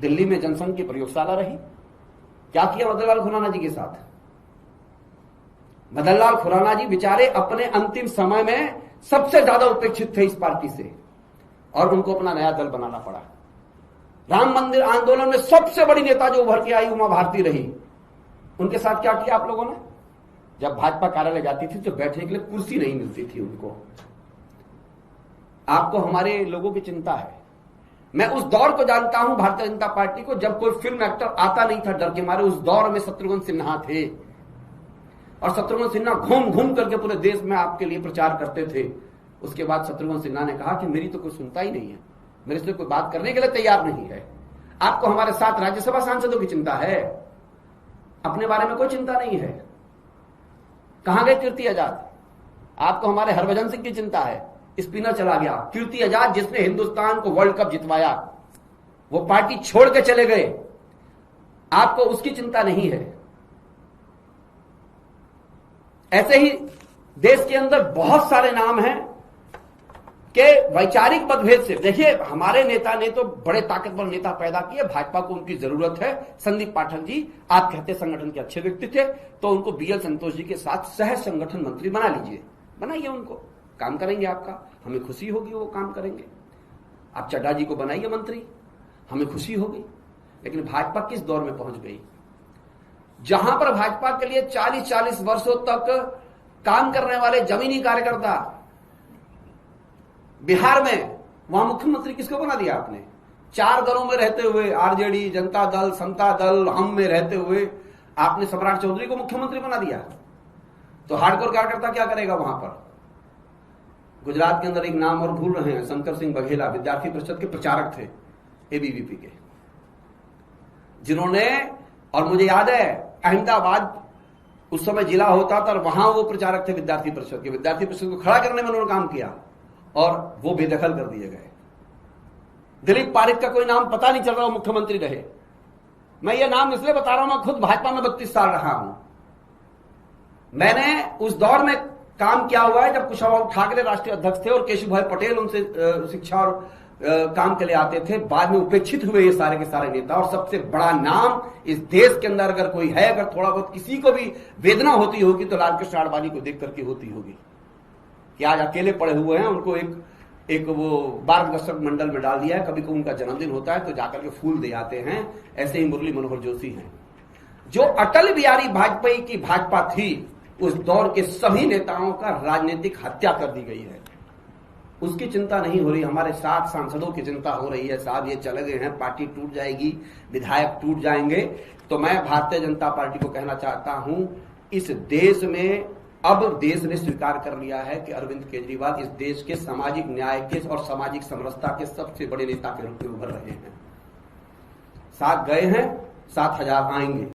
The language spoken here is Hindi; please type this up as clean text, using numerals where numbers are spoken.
दिल्ली में जनसंघ की प्रयोगशाला रही। क्या किया मदन लाल खुराना जी के साथ? मदन लाल खुराना जी बेचारे अपने अंतिम समय में सबसे ज्यादा उपेक्षित थे इस पार्टी से, और उनको अपना नया दल बनाना पड़ा। राम मंदिर आंदोलन में सबसे बड़ी नेता जो उभर के आई उमा भारती रही। उनके साथ क्या किया आप लोगों ने? जब भाजपा कार्यालय जाती थी तो बैठने के लिए कुर्सी नहीं मिलती थी उनको। आपको हमारे लोगों की चिंता है। मैं उस दौर को जानता हूं भारतीय जनता पार्टी को, जब कोई फिल्म एक्टर आता नहीं था डर के मारे। उस दौर में शत्रुघ्न सिन्हा थे, और शत्रुघ्न सिन्हा घूम घूम करके पूरे देश में आपके लिए प्रचार करते थे। उसके बाद शत्रुघ्न सिन्हा ने कहा कि मेरी तो कोई सुनता ही नहीं है, मेरे से कोई बात करने के लिए तैयार नहीं है। आपको हमारे साथ राज्यसभा सांसदों की चिंता है, अपने बारे में कोई चिंता नहीं है। कहां गए कीर्ति आजाद? आपको हमारे हरभजन सिंह की चिंता है, स्पिनर चला गया। कीर्ति आजाद जिसने हिंदुस्तान को वर्ल्ड कप जितवाया, वो पार्टी छोड़ के चले गए। आपको उसकी चिंता नहीं है। ऐसे ही देश के अंदर बहुत सारे नाम हैं कि वैचारिक मतभेद से, देखिए हमारे नेता ने तो बड़े ताकतवर नेता पैदा किए, भाजपा को उनकी जरूरत है। संदीप पाठक जी, आप कहते संगठन के अच्छे व्यक्ति थे, तो उनको बीएल संतोष जी के साथ सह संगठन मंत्री बना लीजिए, बनाइए उनको, काम करेंगे आपका, हमें खुशी होगी वो काम करेंगे। आप चड्डा जी को बनाइए मंत्री, हमें खुशी होगी। लेकिन भाजपा किस दौर में पहुंच गई, जहां पर भाजपा के लिए 40-40 वर्षों तक काम करने वाले जमीनी कार्यकर्ता बिहार में, वहां मुख्यमंत्री किसको बना दिया आपने? 4 दलों में रहते हुए, आरजेडी, जनता दल, समता दल, हम में रहते हुए आपने सम्राट चौधरी को मुख्यमंत्री बना दिया। तो हार्डकोर कार्यकर्ता क्या करेगा वहां पर? गुजरात के अंदर एक नाम और भूल रहे हैं, शंकर सिंह बघेला, विद्यार्थी परिषद के प्रचारक थे एबीवीपी के, जिन्होंने, और मुझे याद है अहमदाबाद उस समय जिला होता था और वहां वो प्रचारक थे विद्यार्थी परिषद के, विद्यार्थी परिषद को खड़ा करने में उन्होंने काम किया और वो बेदखल कर दिए गए। दिलीप पारिक का कोई नाम पता नहीं चल रहा, वो मुख्यमंत्री रहे। मैं ये नाम इसलिए बता रहा हूं, मैं खुद भाजपा में 32 साल रहा हूं। मैंने उस दौर में काम किया हुआ है जब कुशाभाऊ ठाकरे राष्ट्रीय अध्यक्ष थे और केशुभाई पटेल उनसे शिक्षा और काम के लिए आते थे। बाद में उपेक्षित हुए ये सारे के सारे नेता, और सबसे बड़ा नाम इस देश के अंदर अगर कोई है, अगर थोड़ा बहुत किसी को भी वेदना होती होगी तो लालकृष्ण आडवाणी को देख करके होती होगी कि आज अकेले पड़े हुए हैं। उनको एक वो मार्गदर्शक मंडल में डाल दिया है, कभी कभी उनका जन्मदिन होता है तो जाकर के फूल दे आते हैं। ऐसे ही मुरली मनोहर जोशी हैं। जो अटल बिहारी वाजपेयी की भाजपा थी, उस दौर के सभी नेताओं का राजनीतिक हत्या कर दी गई है। उसकी चिंता नहीं हो रही, हमारे 7 सांसदों की चिंता हो रही है। साहब ये चले गए हैं, पार्टी टूट जाएगी, विधायक टूट जाएंगे। तो मैं भारतीय जनता पार्टी को कहना चाहता हूं, इस देश में अब देश ने स्वीकार कर लिया है कि अरविंद केजरीवाल इस देश के सामाजिक न्याय के और सामाजिक समरसता के सबसे बड़े नेता के रूप में उभर रहे हैं। 7 गए हैं, 7000 आएंगे।